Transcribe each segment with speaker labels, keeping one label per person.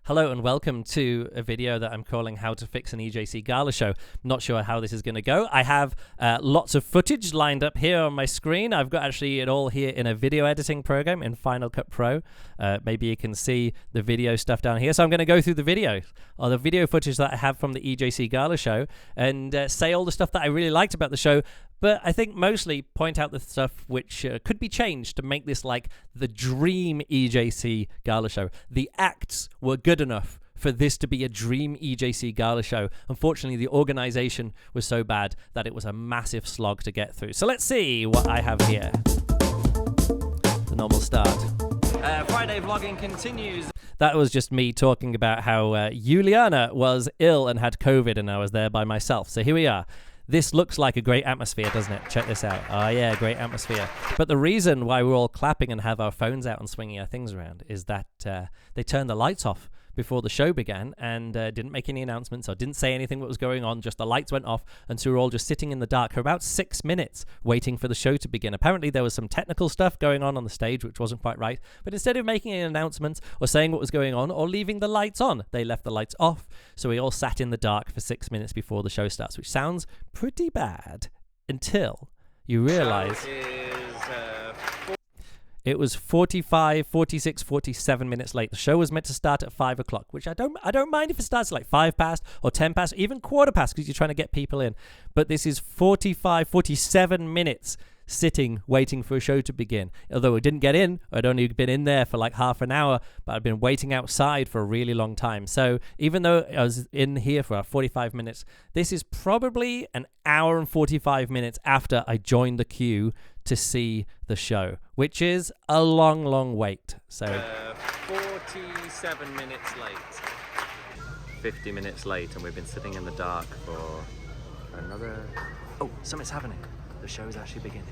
Speaker 1: Hello and welcome to a video that I'm calling How to Fix an EJC Gala Show. Not sure how this is going to go. I have lots of footage lined up here on my screen. I've got actually it all here in a video editing program in Final Cut Pro. Maybe you can see the video stuff down here. So I'm going to go through the video, or the video footage that I have from the EJC Gala Show, and say all the stuff that I really liked about the show. But I think mostly point out the stuff which could be changed to make this like the dream EJC Gala Show. The acts were good enough for this to be a dream EJC Gala Show. Unfortunately, the organization was so bad that it was a massive slog to get through. So let's see what I have here. The normal start. Friday vlogging continues. That was just me talking about how Juliana was ill and had COVID, and I was there by myself. So here we are. This looks like a great atmosphere, doesn't it? Check this out. Oh, yeah, great atmosphere. But the reason why we're all clapping and have our phones out and swinging our things around is that they turned the lights off before the show began and didn't make any announcements or didn't say anything what was going on. Just the lights went off, and so we're all just sitting in the dark for about 6 minutes waiting for the show to begin. Apparently, there was some technical stuff going on the stage which wasn't quite right, but instead of making an announcement or saying what was going on or leaving the lights on, they left the lights off. So we all sat in the dark for 6 minutes before the show starts, which sounds pretty bad until you realize it was 45, 46, 47 minutes late. The show was meant to start at 5 o'clock, which I don't mind if it starts at like 5 past or 10 past, even quarter past, because you're trying to get people in. But this is 45, 47 minutes sitting, waiting for a show to begin. Although I didn't get in, I'd only been in there for like half an hour, but I'd been waiting outside for a really long time. So even though I was in here for 45 minutes, this is probably an hour and 45 minutes after I joined the queue to see the show, which is a long, long wait. So
Speaker 2: 47 minutes late. 50 minutes late, and we've been sitting in the dark for another... Oh, something's happening. The show is actually beginning.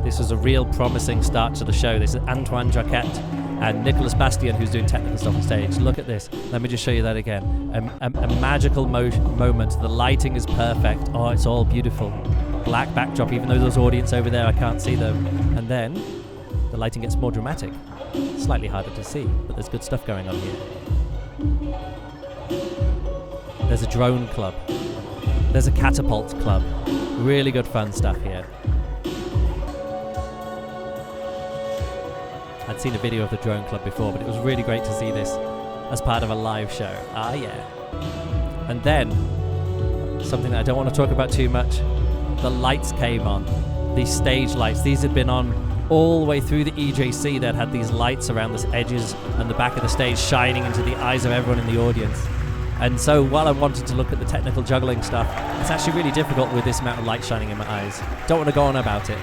Speaker 1: This was a real promising start to the show. This is Antoine Jacquet and Nicolas Bastien, who's doing technical stuff on stage. Look at this. Let me just show you that again. A magical moment. The lighting is perfect. Oh, it's all beautiful. Black backdrop, even though there's audience over there, I can't see them. And then the lighting gets more dramatic. Slightly harder to see, but there's good stuff going on here. There's a drone club. There's a catapult club. Really good fun stuff here. I'd seen a video of the drone club before, but it was really great to see this as part of a live show. Ah, yeah. And then, something that I don't want to talk about too much, the lights came on. These stage lights, these had been on all the way through the EJC. That had these lights around the edges and the back of the stage shining into the eyes of everyone in the audience. And so while I wanted to look at the technical juggling stuff, it's actually really difficult with this amount of light shining in my eyes. Don't want to go on about it.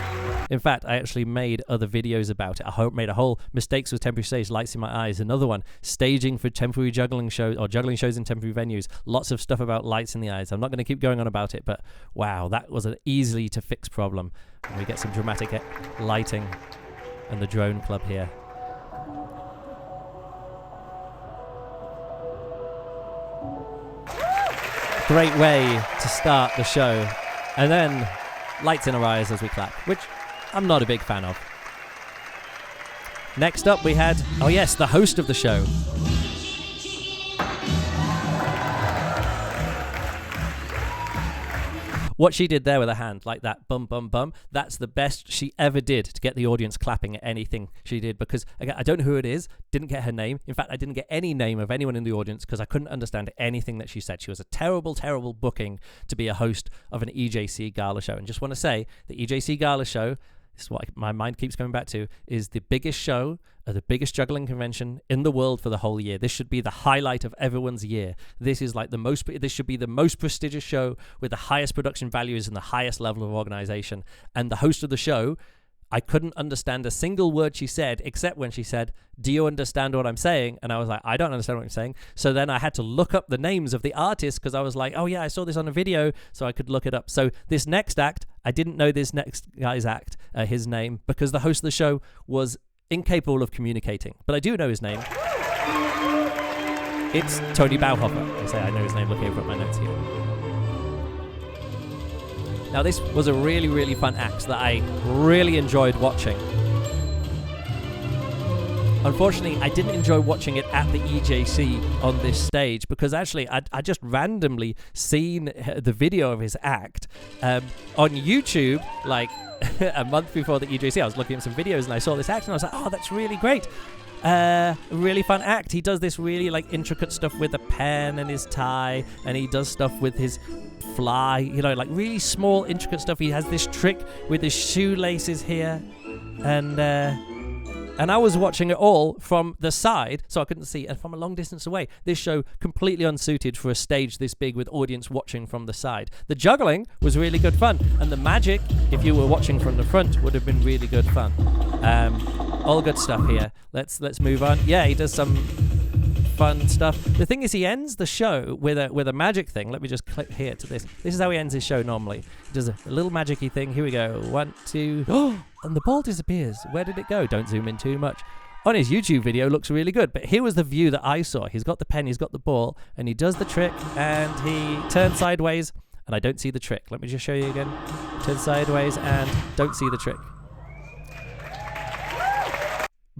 Speaker 1: In fact, I actually made other videos about it. I made a whole mistakes with temporary stage, lights in my eyes. Another one, staging for temporary juggling shows or juggling shows in temporary venues. Lots of stuff about lights in the eyes. I'm not going to keep going on about it, but wow, that was an easily to fix problem. And we get some dramatic lighting and the drone club here. Great way to start the show. And then lights in our eyes as we clap, which I'm not a big fan of. Next up we had, oh yes, the host of the show. What she did there with her hand, like that, bum, bum, bum, that's the best she ever did to get the audience clapping at anything she did, because, again, I don't know who it is, didn't get her name. In fact, I didn't get any name of anyone in the audience because I couldn't understand anything that she said. She was a terrible, terrible booking to be a host of an EJC Gala Show. And just want to say, the EJC Gala Show, this is what my mind keeps coming back to, is the biggest show, the biggest juggling convention in the world for the whole year. This should be the highlight of everyone's year. This is like this should be the most prestigious show with the highest production values and the highest level of organization. And the host of the show, I couldn't understand a single word she said, except when she said, "Do you understand what I'm saying?" And I was like, I don't understand what you're saying. So then I had to look up the names of the artists, because I was like, oh yeah, I saw this on a video, so I could look it up. So this next act, I didn't know this next guy's act, his name, because the host of the show was incapable of communicating. But I do know his name. It's Tony Bauhofer. I know his name looking over at my notes here. Now, this was a really, really fun act that I really enjoyed watching. Unfortunately, I didn't enjoy watching it at the EJC on this stage because actually I just randomly seen the video of his act on YouTube, like a month before the EJC. I was looking at some videos and I saw this act and I was like, oh, that's really great. Really fun act. He does this really like intricate stuff with a pen and his tie, and he does stuff with his fly, you know, like really small intricate stuff. He has this trick with his shoelaces here, and I was watching it all from the side, so I couldn't see, and from a long distance away. This show completely unsuited for a stage this big with audience watching from the side. The juggling was really good fun, and the magic, if you were watching from the front, would have been really good fun. All good stuff here. Let's move on. Yeah, he does some fun stuff. The thing is, he ends the show with a magic thing. Let me just click here to this. This is how he ends his show normally. He does a little magic-y thing. Here we go. 1, 2. Oh, and the ball disappears. Where did it go? Don't zoom in too much. On his YouTube video, looks really good. But here was the view that I saw. He's got the pen, he's got the ball, and he does the trick, and he turns sideways, and I don't see the trick. Let me just show you again. Turn sideways, and don't see the trick.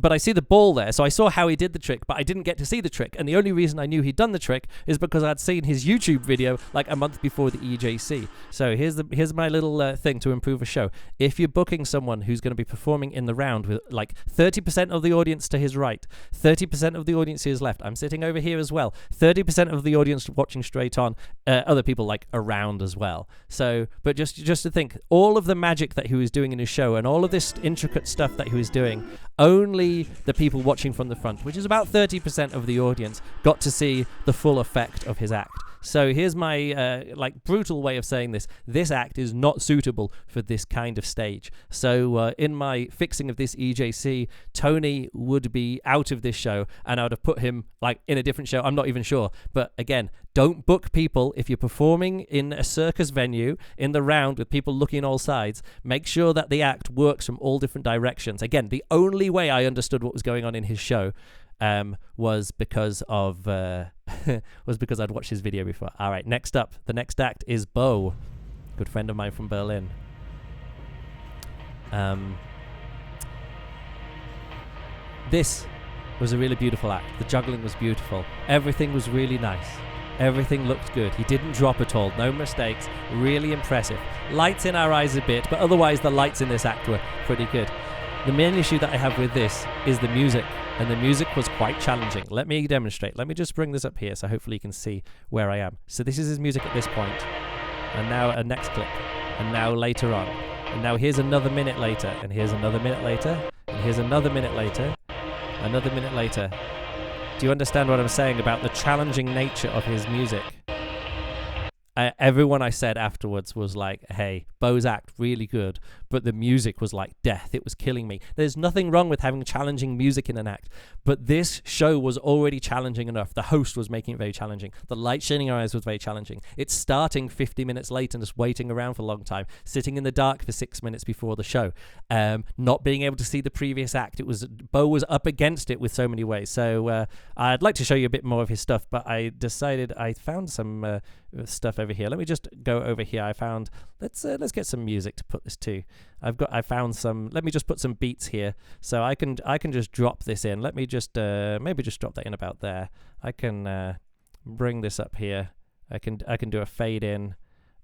Speaker 1: But I see the ball there, so I saw how he did the trick, but I didn't get to see the trick. And the only reason I knew he'd done the trick is because I'd seen his YouTube video like a month before the EJC. So here's my little thing to improve a show. If you're booking someone who's going to be performing in the round with like 30% of the audience to his right, 30% of the audience to his left, I'm sitting over here as well, 30% of the audience watching straight on, other people like around as well. So, but just to think, all of the magic that he was doing in his show and all of this intricate stuff that he was doing, only the people watching from the front, which is about 30% of the audience, got to see the full effect of his act. So here's my like brutal way of saying this. This act is not suitable for this kind of stage. So in my fixing of this EJC, Tony would be out of this show, and I would have put him like in a different show. I'm not even sure. But again, don't book people if you're performing in a circus venue in the round with people looking all sides. Make sure that the act works from all different directions. Again, the only way I understood what was going on in his show was because I'd watched his video before. All right, next up, the next act is Bo, good friend of mine from Berlin. This was a really beautiful act. The juggling was beautiful. Everything was really nice. Everything looked good. He didn't drop at all. No mistakes. Really impressive. Lights in our eyes a bit, but otherwise the lights in this act were pretty good. The main issue that I have with this is the music, and the music was quite challenging. Let me demonstrate. Let me just bring this up here so hopefully you can see where I am. So this is his music at this point, and now a next clip, and now later on, and now here's another minute later, and here's another minute later, and here's another minute later, another minute later. Do you understand what I'm saying about the challenging nature of his music? Everyone I said afterwards was like, hey, Bo's act, really good, but the music was like death. It was killing me. There's nothing wrong with having challenging music in an act, but this show was already challenging enough. The host was making it very challenging. The light shining our eyes was very challenging. It's starting 50 minutes late and just waiting around for a long time, sitting in the dark for 6 minutes before the show, not being able to see the previous act. Bo was up against it with so many ways. So I'd like to show you a bit more of his stuff, but I decided I found some stuff over here. Let me just go over here. I found let's get some music to put this to. I found some. Let me just put some beats here, so I can just drop this in. Let me just maybe just drop that in about there. I can bring this up here. I can do a fade in,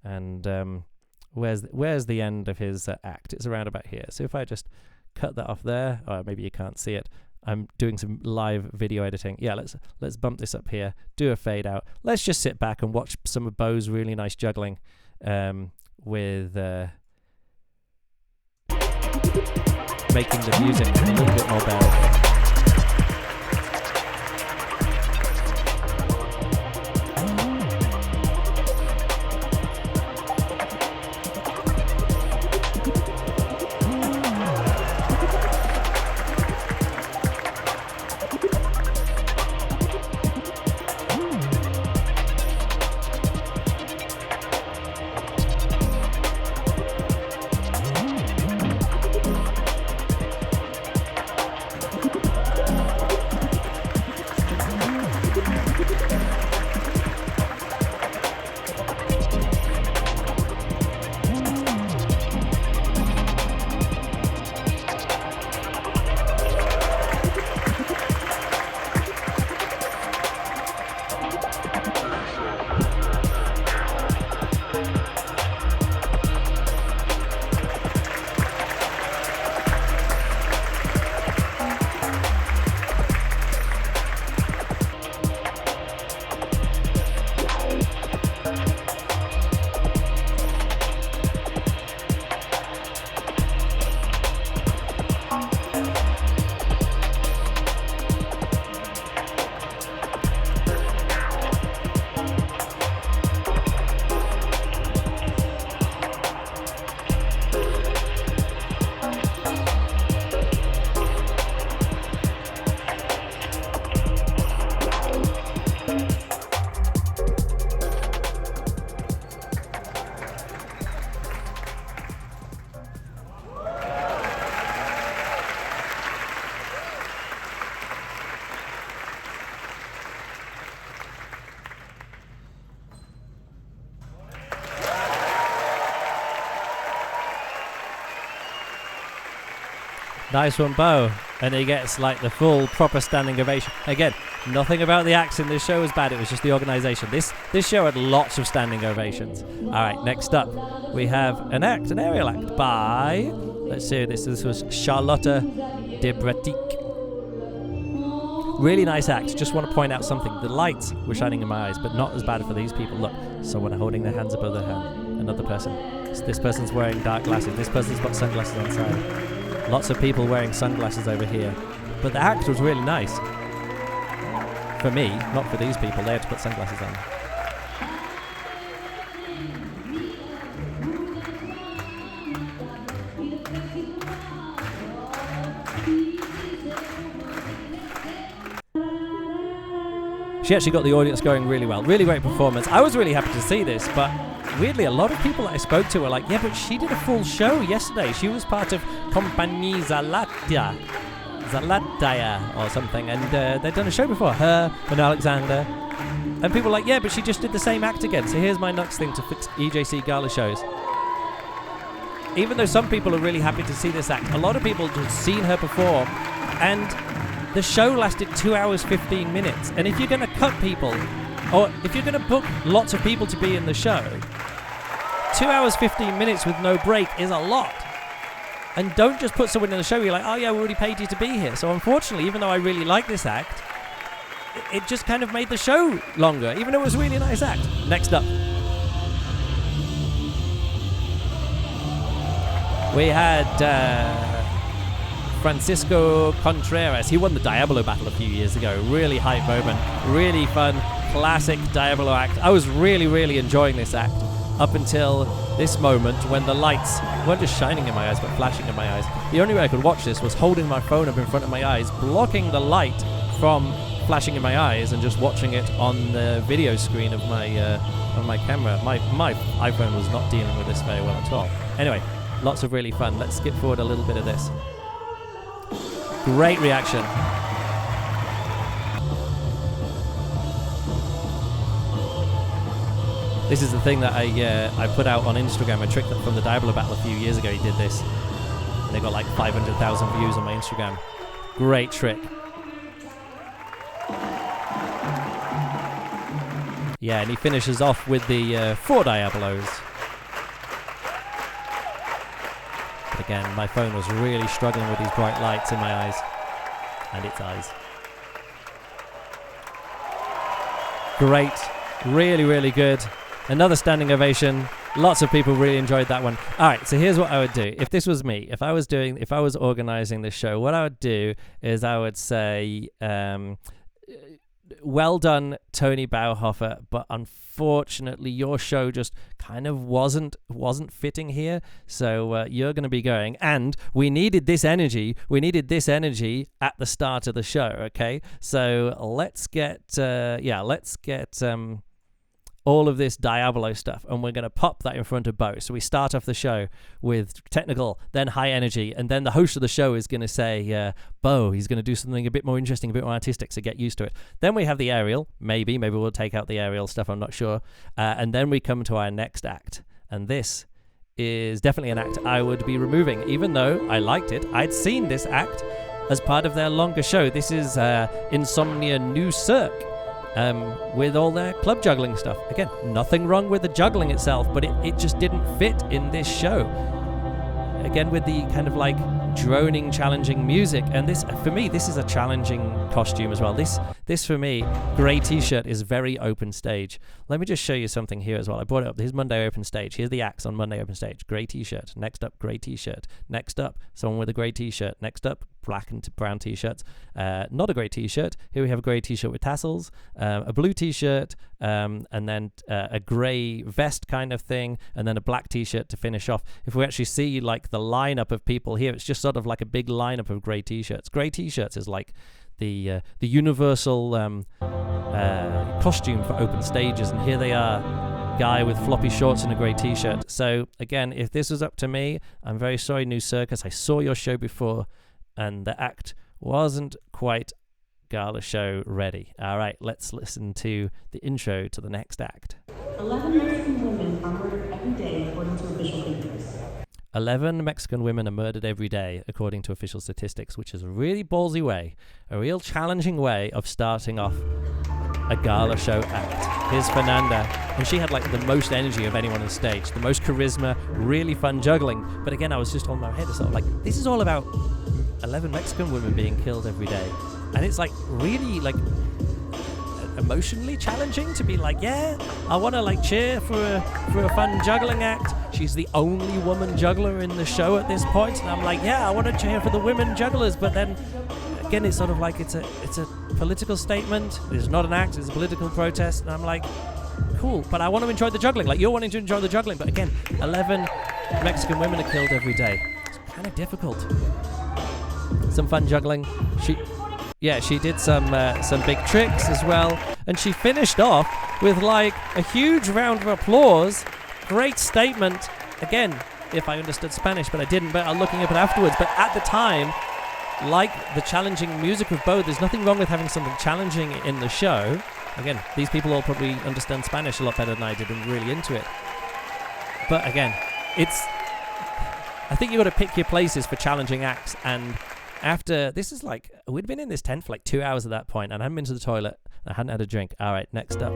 Speaker 1: and where's the end of his act? It's around about here. So if I just cut that off there, or maybe you can't see it. I'm doing some live video editing. Yeah, let's bump this up here, do a fade out. Let's just sit back and watch some of Bo's really nice juggling with making the music a little bit more bearable. Nice one, Bo. And he gets like the full proper standing ovation. Again, nothing about the acts in this show was bad. It was just the organization. This show had lots of standing ovations. All right, next up, we have an aerial act by, let's see, this was Charlotte de Bratique. Really nice act. Just want to point out something. The lights were shining in my eyes, but not as bad for these people. Look, someone holding their hands above their hand. Another person. So this person's wearing dark glasses. This person's got sunglasses on side. Lots of people wearing sunglasses over here. But the act was really nice. For me, not for these people. They had to put sunglasses on. She actually got the audience going really well. Really great performance. I was really happy to see this, but weirdly, a lot of people that I spoke to were like, yeah, but she did a full show yesterday. She was part of Compagnie Zalatya or something, and they'd done a show before, her and Alexander. And people were like, yeah, but she just did the same act again. So here's my next thing to fix EJC Gala shows. Even though some people are really happy to see this act, a lot of people have seen her perform, and the show lasted 2 hours 15 minutes. And if you're going to cut people, or if you're going to book lots of people to be in the show, 2 hours 15 minutes with no break is a lot. And don't just put someone in the show you're like, oh yeah, we already paid you to be here. So unfortunately, even though I really like this act, it just kind of made the show longer, even though it was a really nice act. Next up, we had Francisco Contreras. He won the Diablo battle a few years ago. Really hype moment. Really fun. Classic Diablo act. I was really, really enjoying this act up until this moment when the lights weren't just shining in my eyes, but flashing in my eyes. The only way I could watch this was holding my phone up in front of my eyes, blocking the light from flashing in my eyes, and just watching it on the video screen of my camera. My iPhone was not dealing with this very well at all. Anyway, lots of really fun. Let's skip forward a little bit of this. Great reaction. This is the thing that I put out on Instagram. A trick from the Diablo battle a few years ago. He did this, and they got like 500,000 views on my Instagram. Great trick. Yeah, and he finishes off with the 4 Diablos. But again, my phone was really struggling with these bright lights in my eyes. And its eyes. Great. Really, really good. Another standing ovation. Lots of people really enjoyed that one. All right, so here's what I would do. If this was me, if I was organizing this show, what I would do is I would say, well done, Tony Bauhofer, but unfortunately your show just kind of wasn't fitting here, so you're going to be going, and we needed this energy at the start of the show. Okay, so let's get all of this Diablo stuff, and we're going to pop that in front of Bo. So we start off the show with technical, then high energy, and then the host of the show is going to say, Bo, he's going to do something a bit more interesting, a bit more artistic, so get used to it. Then we have the aerial, maybe we'll take out the aerial stuff, I'm not sure. And then we come to our next act, and this is definitely an act I would be removing, even though I liked it. I'd seen this act as part of their longer show. This is Insomnia New Cirque. With all their club juggling stuff. Again, nothing wrong with the juggling itself, but it just didn't fit in this show. Again, with the kind of like droning, challenging music. And this, for me, this is a challenging costume as well. This for me, grey t-shirt is very open stage. Let me just show you something here as well. I brought it up. Here's Monday open stage. Here's the acts on Monday open stage. Grey t-shirt. Next up, grey t-shirt. Next up, someone with a grey t-shirt. Next up, black and brown t-shirts. Not a grey t-shirt. Here we have a grey t-shirt with tassels, a blue t-shirt, and then a grey vest kind of thing, and then a black t-shirt to finish off. If we actually see like the lineup of people here, it's just sort of like a big lineup of grey t-shirts. Grey t-shirts is like the universal costume for open stages, and here they are, guy with floppy shorts and a grey t-shirt. So again, if this was up to me, I'm very sorry, New Circus. I saw your show before, and the act wasn't quite Gala Show ready. All right, let's listen to the intro to the next act.
Speaker 3: 11 Mexican women are murdered every day according to official figures.
Speaker 1: 11 Mexican women are murdered every day, according to official statistics, which is a really ballsy way, a real challenging way of starting off a gala show act. Here's Fernanda, and she had like the most energy of anyone on stage, the most charisma, really fun juggling. But again, I was just on my head, it's sort of like, this is all about 11 Mexican women being killed every day. And it's like really like emotionally challenging to be like, yeah, I want to like cheer for a fun juggling act. She's the only woman juggler in the show at this point, and I'm like, yeah, I want to cheer for the women jugglers. But then again, it's sort of like it's a political statement. It's not an act, it's a political protest, and I'm like, cool, but I want to enjoy the juggling, like you're wanting to enjoy the juggling. But again, 11 Mexican women are killed every day. It's kind of difficult. Some fun juggling. She did some big tricks as well, and she finished off with like a huge round of applause. Great statement. Again, if I understood Spanish, but I didn't, but I'm looking up it afterwards. But at the time, like the challenging music of both, there's nothing wrong with having something challenging in the show. Again, these people all probably understand Spanish a lot better than I did and really into it. But again, I think you've got to pick your places for challenging acts. And after, this is like, we'd been in this tent for like 2 hours at that point, and I hadn't been to the toilet, I hadn't had a drink. All right, next up,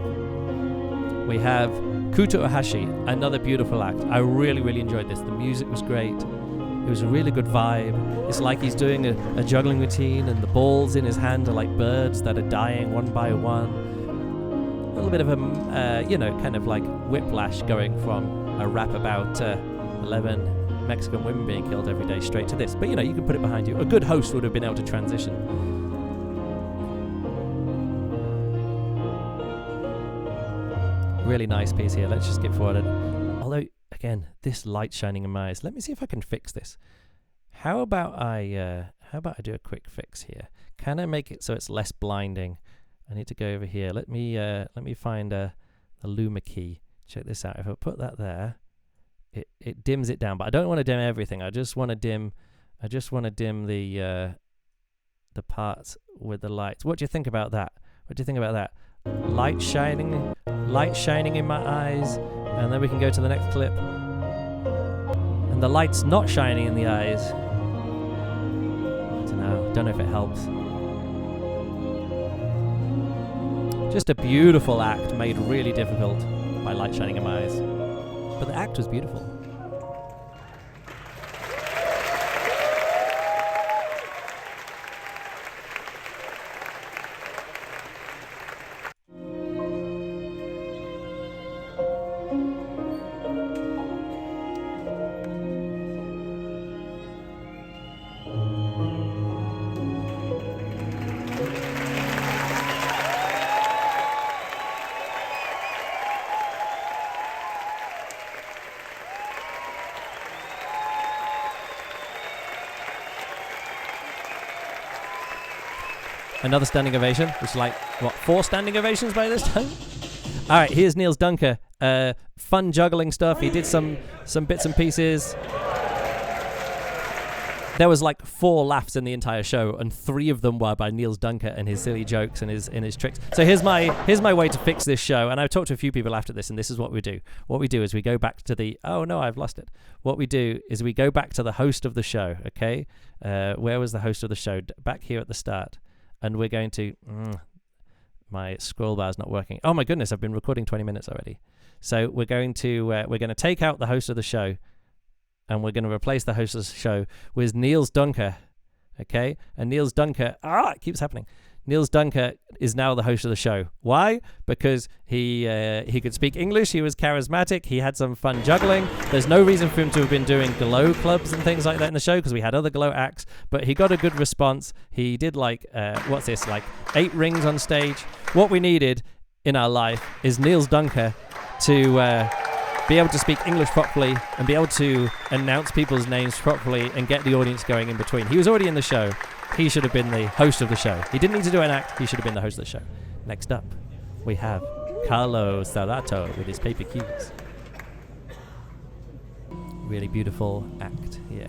Speaker 1: we have Koutu Aashi, another beautiful act. I really, really enjoyed this. The music was great. It was a really good vibe. It's like he's doing a juggling routine, and the balls in his hand are like birds that are dying one by one. A little bit of a, kind of like whiplash going from a rap about 11 Mexican women being killed every day straight to this. But you can put it behind you. A good host would have been able to transition. Really nice piece here. Let's just skip forward. Although, again, this light shining in my eyes. Let me see if I can fix this. How about I do a quick fix here? Can I make it so it's less blinding? I need to go over here. Let me find a Luma key. Check this out. If I put that there, it dims it down, but I don't want to dim everything. I just want to dim the parts with the lights. What do you think about that? Light shining in my eyes, and then we can go to the next clip. And the light's not shining in the eyes. Don't know if it helps. Just a beautiful act made really difficult by light shining in my eyes. But the act was beautiful. Another standing ovation, which is like, 4 standing ovations by this time? All right, here's Niels Dunker. Fun juggling stuff. He did some bits and pieces. There was like 4 laughs in the entire show, and 3 of them were by Niels Dunker and his silly jokes and his tricks. So here's my way to fix this show. And I've talked to a few people after this, and this is what we do. What we do is we go back to the... Oh, no, I've lost it. What we do is we go back to the host of the show, okay? Where was the host of the show? Back here at the start. And we're going to... my scroll bar is not working. Oh, my goodness, I've been recording 20 minutes already. So we're going to take out the host of the show, and we're going to replace the host of the show with Niels Dunker, okay? And Niels Dunker... it keeps happening. Niels Dunker is now the host of the show. Why? Because he could speak English, he was charismatic, he had some fun juggling. There's no reason for him to have been doing glow clubs and things like that in the show, because we had other glow acts, but he got a good response. He did like 8 rings on stage. What we needed in our life is Niels Dunker to be able to speak English properly and be able to announce people's names properly and get the audience going in between. He was already in the show. He should have been the host of the show. He didn't need to do an act. He should have been the host of the show. Next up, we have Carlo Sarato with his paper cubes. Really beautiful act here.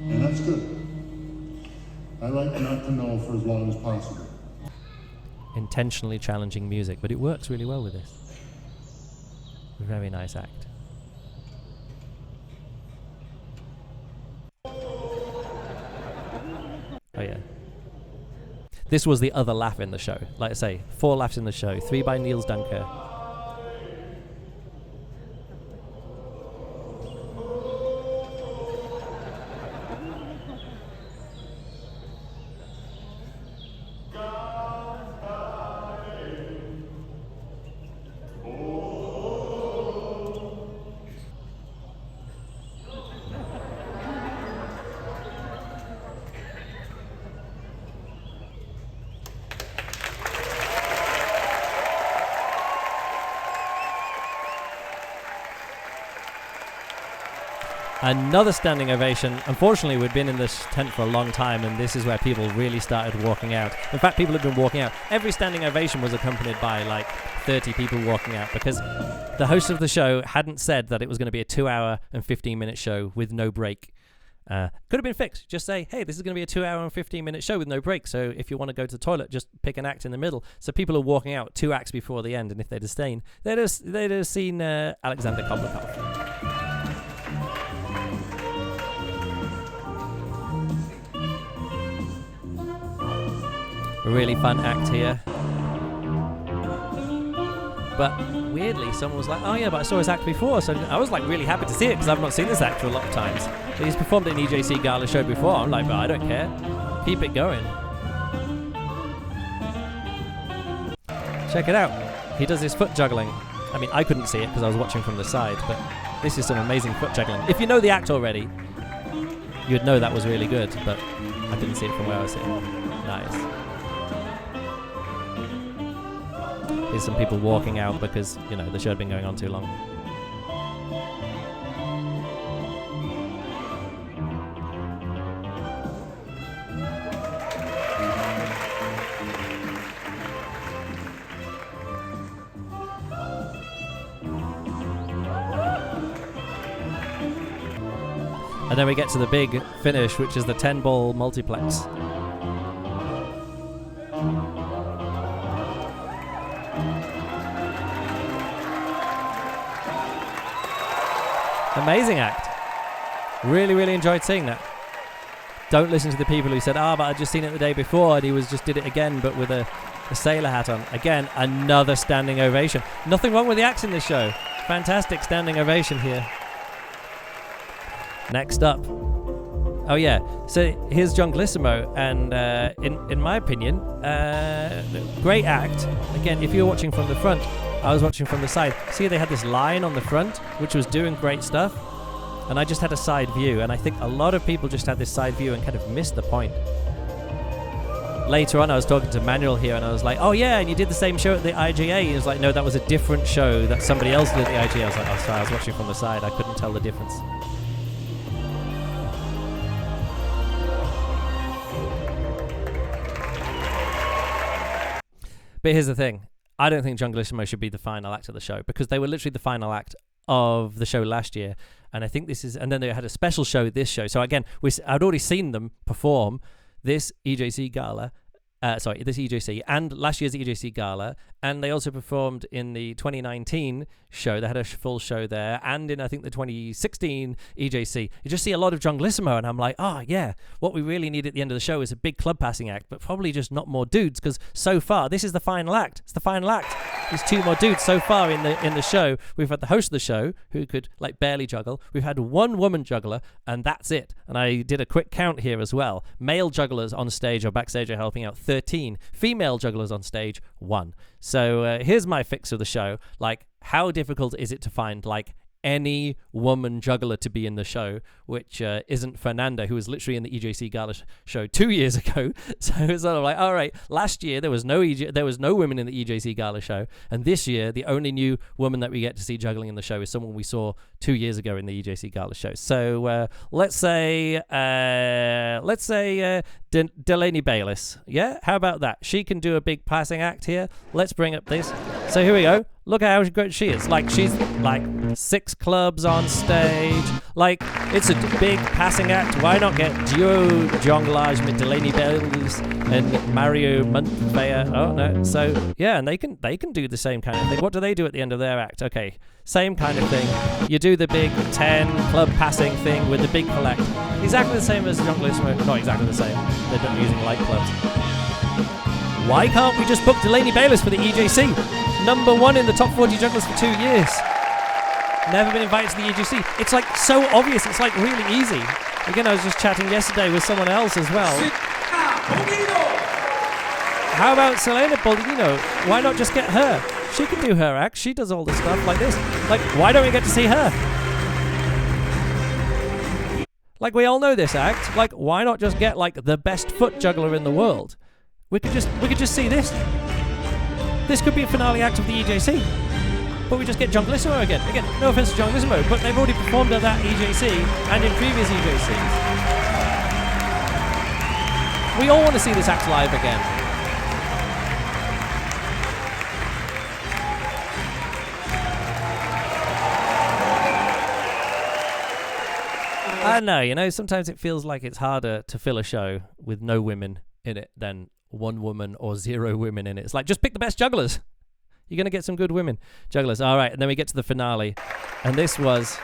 Speaker 3: And that's good. I like not to know for as long as possible.
Speaker 1: Intentionally challenging music, but it works really well with this. Very nice act. This was the other laugh in the show. Like I say, 4 laughs in the show, 3 by Niels Dunker. Another standing ovation. Unfortunately, we'd been in this tent for a long time, and this is where people really started walking out. In fact, people had been walking out. Every standing ovation was accompanied by like 30 people walking out, because the host of the show hadn't said that it was going to be a 2-hour and 15-minute show with no break. Could have been fixed. Just say, hey, this is going to be a 2-hour and 15-minute show with no break, so if you want to go to the toilet, just pick an act in the middle. So people are walking out 2 acts before the end, and if they'd have stayed, they'd have seen Alexander Koblikov. A really fun act here. But weirdly, someone was like, oh yeah, but I saw his act before, so I was like really happy to see it, because I've not seen this actor a lot of times. But he's performed at an EJC Gala show before. I'm like, but I don't care. Keep it going. Check it out. He does his foot juggling. I mean, I couldn't see it because I was watching from the side, but this is some amazing foot juggling. If you know the act already, you'd know that was really good, but I couldn't see it from where I was sitting. Nice. Here's some people walking out because, you know, the show had been going on too long. And then we get to the big finish, which is the 10-ball multiplex. Amazing act. Really, really enjoyed seeing that. Don't listen to the people who said, but I'd just seen it the day before and he did it again, but with a sailor hat on. Again, another standing ovation. Nothing wrong with the acts in this show. Fantastic standing ovation here. Next up. Oh yeah, so here's Jung Gimo, and in my opinion, great act. Again, if you're watching from the front, I was watching from the side. See, they had this line on the front, which was doing great stuff, and I just had a side view, and I think a lot of people just had this side view and kind of missed the point. Later on, I was talking to Manuel here, and I was like, oh yeah, and you did the same show at the IGA. He was like, no, that was a different show that somebody else did at the IGA. I was like, oh, sorry, I was watching from the side. I couldn't tell the difference. But here's the thing. I don't think Jung Gimo should be the final act of the show, because they were literally the final act of the show last year. And I think this is... And then they had a special show this show. So again, I'd already seen them perform this EJC Gala. This EJC and last year's EJC Gala. And they also performed in the 2019 show. They had a full show there. And in, I think, the 2016 EJC. You just see a lot of Jung Gimo, and I'm like, oh, yeah, what we really need at the end of the show is a big club passing act, but probably just not more dudes, because so far, this is the final act. It's the final act. There's 2 more dudes so far in the show. We've had the host of the show, who could, like, barely juggle. We've had 1 woman juggler, and that's it. And I did a quick count here as well. Male jugglers on stage or backstage are helping out 13. Female jugglers on stage, 1. So here's my fix of the show. Like, how difficult is it to find, like, any woman juggler to be in the show, which isn't Fernanda, who was literally in the EJC Gala show 2 years ago. So it's sort of like, all right, last year there was no women in the EJC Gala show, and this year the only new woman that we get to see juggling in the show is someone we saw 2 years ago in the EJC Gala show. So let's say Delaney Bayliss. Yeah, how about that? She can do a big passing act here. Let's bring up this. So here we go. Look at how great she is. Like, she's like 6 clubs on stage. Like, it's a big passing act. Why not get duo jonglage with Delaney Bayliss and Mario Montveya? Oh no. So yeah, and they can do the same kind of thing. What do they do at the end of their act? Okay, same kind of thing. You do the big 10 club passing thing with the big collect. Exactly the same as Jung Gimo. Not exactly the same. They're not using light clubs. Why can't we just book Delaney Bayliss for the EJC? Number 1 in the top 40 jugglers for 2 years. Never been invited to the EJC. It's like so obvious. It's like really easy. Again, I was just chatting yesterday with someone else as well. How about Selena Baldino? Why not just get her? She can do her act. She does all the stuff like this. Like, why don't we get to see her? Like, we all know this act. Like, why not just get like the best foot juggler in the world? We could just see this. This could be a finale act of the EJC. But we just get Jung Gimo again. Again, no offense to Jung Gimo, but they've already performed at that EJC and in previous EJCs. We all want to see this act live again. I know, you know, sometimes it feels like it's harder to fill a show with no women in it than one woman or 0 women in it. It's like, just pick the best jugglers. You're going to get some good women jugglers. All right, and then we get to the finale. And this was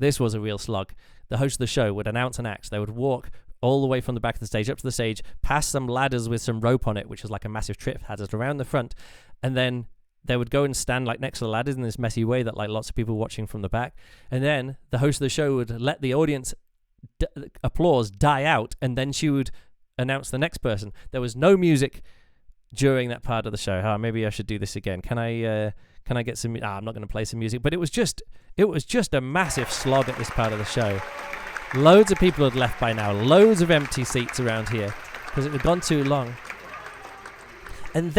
Speaker 1: a real slog. The host of the show would announce an act. They would walk all the way from the back of the stage up to the stage, past some ladders with some rope on it, which is like a massive trip hazard around the front. And then they would go and stand like next to the ladders in this messy way that like lots of people watching from the back. And then the host of the show would let the audience applause die out, and then she would announce the next person. There was no music during that part of the show. Maybe I should do this again. Can I get some? I'm not going to play some music, but it was just a massive slog at this part of the show. Loads of people had left by now. Loads of empty seats around here because it had gone too long. And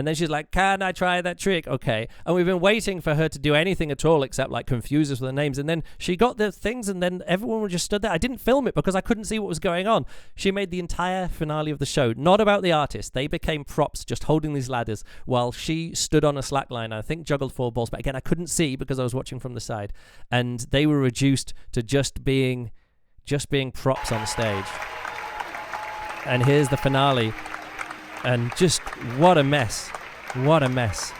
Speaker 1: then she's like, can I try that trick? Okay. And we've been waiting for her to do anything at all except like confuse us with the names. And then she got the things and then everyone just stood there. I didn't film it because I couldn't see what was going on. She made the entire finale of the show not about the artist. They became props just holding these ladders while she stood on a slack line. I think juggled 4 balls. But again, I couldn't see because I was watching from the side. And they were reduced to just being props on stage. And here's the finale. And just what a mess. What a mess.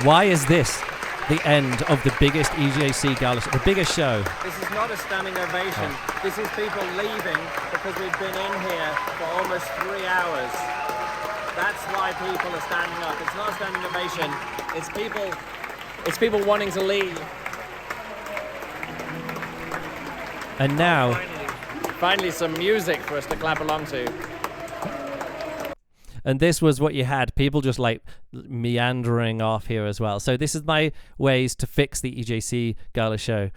Speaker 1: Why is this the end of the biggest EJC Gala Show, the biggest show?
Speaker 2: This is not a standing ovation. Oh. This is people leaving because we've been in here for almost 3 hours. That's why people are standing up. It's not a standing ovation. It's people wanting to leave.
Speaker 1: And now,
Speaker 2: finally some music for us to clap along to.
Speaker 1: And this was what you had. People just like meandering off here as well. So this is my ways to fix the EJC Gala Show.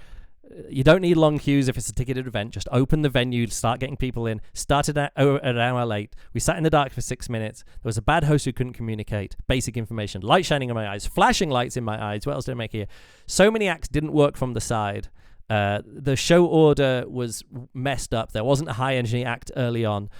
Speaker 1: You don't need long queues if it's a ticketed event. Just open the venue, start getting people in. Started at an hour late. We sat in the dark for 6 minutes. There was a bad host who couldn't communicate. Basic information. Light shining in my eyes. Flashing lights in my eyes. What else did I make here? So many acts didn't work from the side. The show order was messed up. There wasn't a high energy act early on.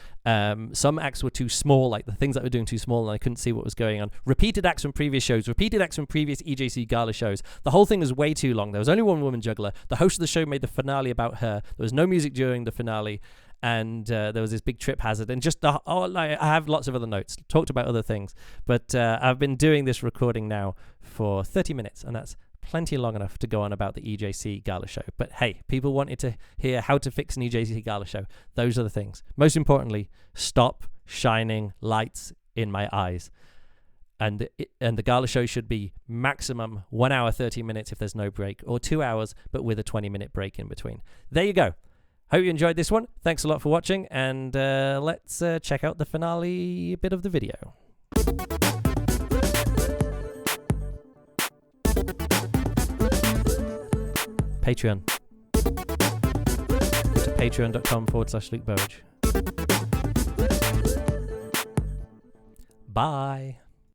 Speaker 1: Some acts were too small, like the things that were doing too small, and I couldn't see what was going on. Repeated acts from previous shows, repeated acts from previous EJC Gala shows. The whole thing was way too long. There was only one woman juggler. The host of the show made the finale about her. There was no music during the finale, and there was this big trip hazard. And just I have lots of other notes, talked about other things, but I've been doing this recording now for 30 minutes, and that's plenty long enough to go on about the EJC Gala Show. But hey, people wanted to hear how to fix an EJC Gala Show. Those are the things. Most importantly, stop shining lights in my eyes. And the Gala Show should be maximum 1 hour, 30 minutes if there's no break, or 2 hours, but with a 20-minute break in between. There you go. Hope you enjoyed this one. Thanks a lot for watching, and let's check out the finale bit of the video. Patreon. Go to patreon.com/Luke Burridge. Bye.